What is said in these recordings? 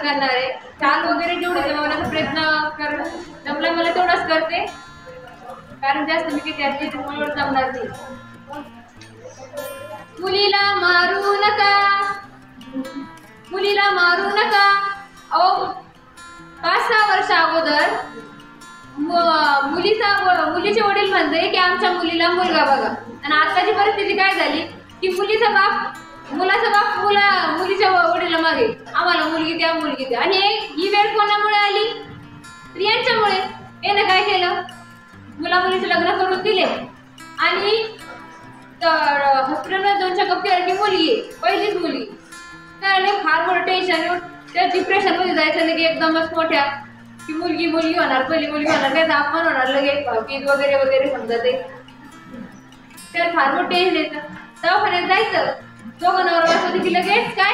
करणार आहे. चाल वगैरे जेवढं जमवण्याचा प्रयत्न कर जमला मला तेवढंच करते, कारण जास्त मी काही त्याची जमणार नाही. मुलीला मारू नका, मुलीला मारू नका. अहो 5-6 वर्ष अगोदर मुलीचे वडील म्हणते की आमच्या मुलीला मुलगा बघा, आणि आताची परिस्थिती काय झाली की मुलीचा बाप मुलीच्या वडीला मागे आम्हाला मुलगी द्या मुलगी द्या. आणि ही वेळ कोणामुळे आली? स्त्रियांच्यामुळे. यानं काय केलं, मुलीचे लग्न करून दिले आणि हॉस्पिटलमध्ये 2 चेकअप केलं की मुलगी आहे, पहिलीच मुलगी. त्याला फार मोठं टेन्शन, त्या डिप्रेशनमध्ये जायचं लगे एकदमच मोठ्या की मुलगी होणार, पहिली मुलगी होणार, काय अपमान होणार लगे फीज वगैरे वगैरे समजा ते. त्याला फार मोठं टेन्शन येतं. दवाखान्यात जायचं, दोघं नवरा बायको की लगेच काय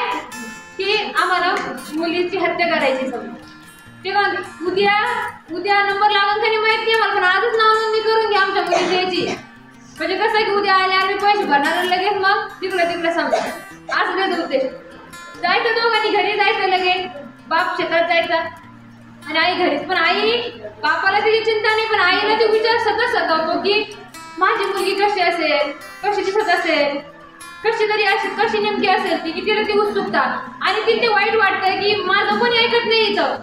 की आम्हाला मुलीची हत्या करायची समजा. ते उद्या नंबर लागून त्यांनी माहित नाही मला, पण आजच नाव नोंदणी करून घ्या आमच्या मुलीची याची. म्हणजे कसं आहे की उद्या आले आम्ही पैसे भरणार, लगेच मग तिकडे समजा असं त्याचा उद्देश. जायचं दोघांनी घरी जायचं, लगेच बाप शेतात जायचा आणि आई घरीच. पण आई बापाला तिची चिंता नाही, पण आईला तो विचार सतत सतावतो की माझी मुलगी कशी असेल, कशी दिसत असेल, कशी तरी असेल, कशी नेमकी असेल ती, की तिला ती उत्सुकता. आणि तिथे वाईट वाटतंय की माझं कोणी ऐकत नाही इथं,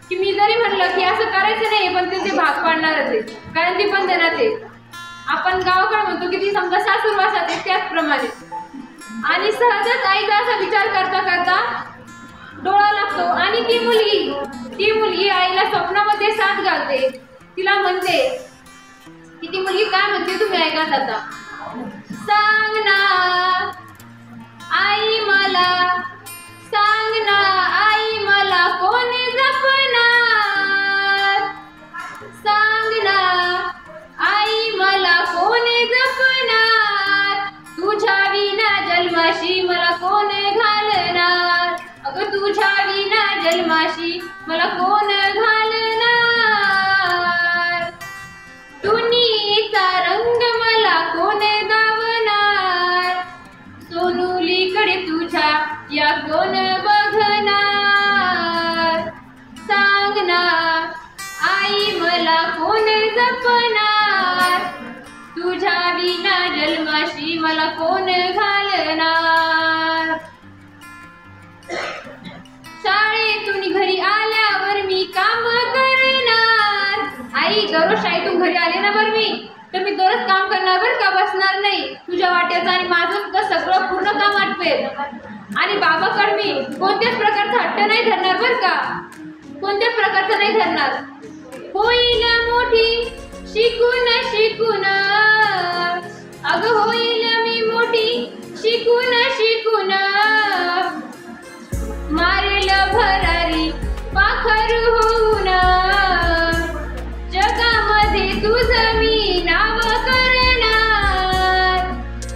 की मी जरी म्हणलं की असं करायचं नाही पण ते भाग पाडणारच आहे, कारण ती पण देणार आहे. आपण गावाकडे म्हणतो की ती समजा सासूरवासात आहे त्याचप्रमाणे. आणि सहजच आईचा असा विचार करता करता डोळा लागतो आणि ती मुलगी आईला स्वप्नामध्ये साथ घालते. तिला म्हणते की ती मुलगी काय म्हणते तुम्ही ऐका आता. सांग ना आई मला, सांग ना आई मला कोण जपणार, सांग ना आई मला कोण जपणार, तुझ्या विना जन्माशी मला कोण घालणार, अगं तुझ्या विना जन्माशी मला कोण घालणार, दुनियेचा रंग मला कोण दावणार, सोनुलीकडे तुझ्या या कोण बघणार, सांग ना आई मला कोण जपणार, तुझ्या विना जन्माशी मला कोण घालणार. शाळेतून घरी आल्यावर मी काम करणार, आई दररोज शाळेतून घरी आले ना बरं मी तर मी दररोज काम करणार बरं का, बसणार नाही. तुझ्या वाट्याचं आणि माझं सुद्धा सगळं पूर्ण काम आटपेल. आणि बाबाकडे मी कोणत्याच प्रकारचा हट्ट नाही धरणार बरं का, कोणत्याच प्रकारचा नाही धरणार. होईल मोठी शिकून शिकून, अगं होईल मी मोठी शिकून शिकून, मारेल भरारी पाखर होऊन, जगामध्ये तुझं मी नाव करणार,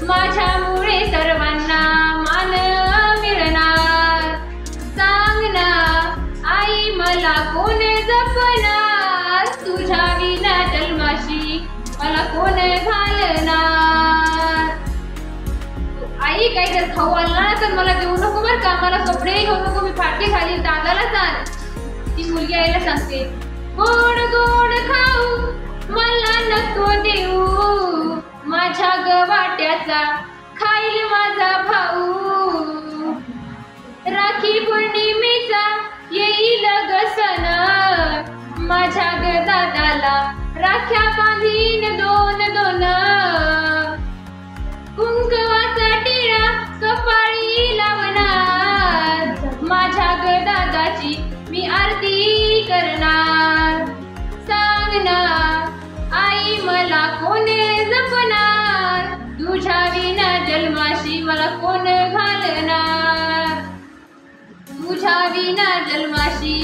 माझ्यामुळे सर्वांना मान मिळणार, सांग ना आई मला कोण जपणार, तुझ्या विना जन्माशी मला कोण घालणार. आई काही जर खाऊ आणला ना तर मला देऊ नको बरं का, मला कपडे घेऊ नको, मी फाटके घालीन, दादाला सांग. ती मुलगी आईला सांगते गोड गोड खाऊ मला नको देऊ, माझ्या गवाट्याचा खाईल माझा भाऊ, राखी पौर्णिमेचा येईल ग सण, माझ्या ग दादाला राख्या बांधीन 2-2, कुंकवाचा टिळा कपाळी लावणार, माझ्या ग दादाची मी आरती करणार, सांग ना आई मला कोण जपणार, तुझ्या विना जन्माशी मला कोण घालणार, तुझ्या विना जन्माशी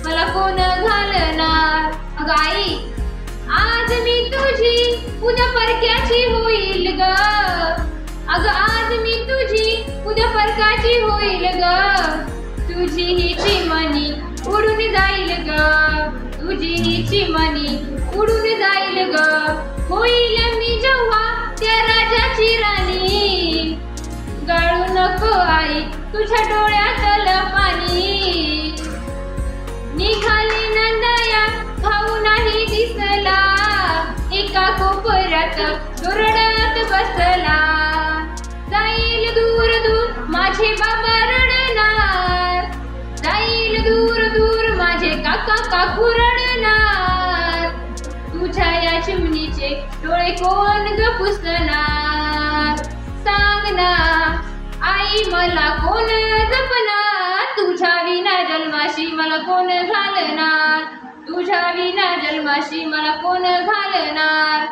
मला कोण घालणार. अगं आई आज मी तुझी उद्या परक्याची होईल ग, अगं आज मी तुझी उद्या परकाची होईल ग, तुझी ही चिमणी उडून जाईल ग, तुझी ही चिमणी उडून जाईल ग, होईल मी जेव्हा त्या राजाची राणी, गाळू नको आई तुझ्या डोळ्यातलं पाणी, कोपऱ्यात दुरडत बसला, जाईल दूर दूर माझे बाबा रडणार, जाईल दूर दूर माझे काका काकू रडणार, तुझ्या या चिमणीचे डोळे कोण ग पुसणार, सांग ना आई मला कोण जपणार, तुझ्या विना जन्माशी मला कोण घालणार, तुझ्या विना जन्माशी मला कोण घालणार.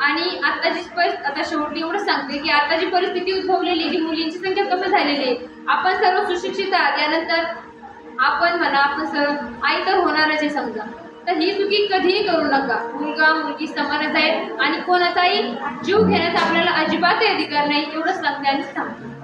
आणि आता शेवटी एवढं सांगते की आता जी परिस्थिती उद्भवलेली, जी मुलींची संख्या कमी झालेली आहे, आपण सर्व सुशिक्षित आहात, यानंतर आपण म्हणा आपण सर्व आई तर होणारच आहे समजा, तर ही चुकी कधीही करू नका. मुलगा मुलगी समानच आहे आणि कोणाचाही जीव घेण्याचा आपल्याला अजिबातही अधिकार नाही, एवढंच सांगते आणि सांगते.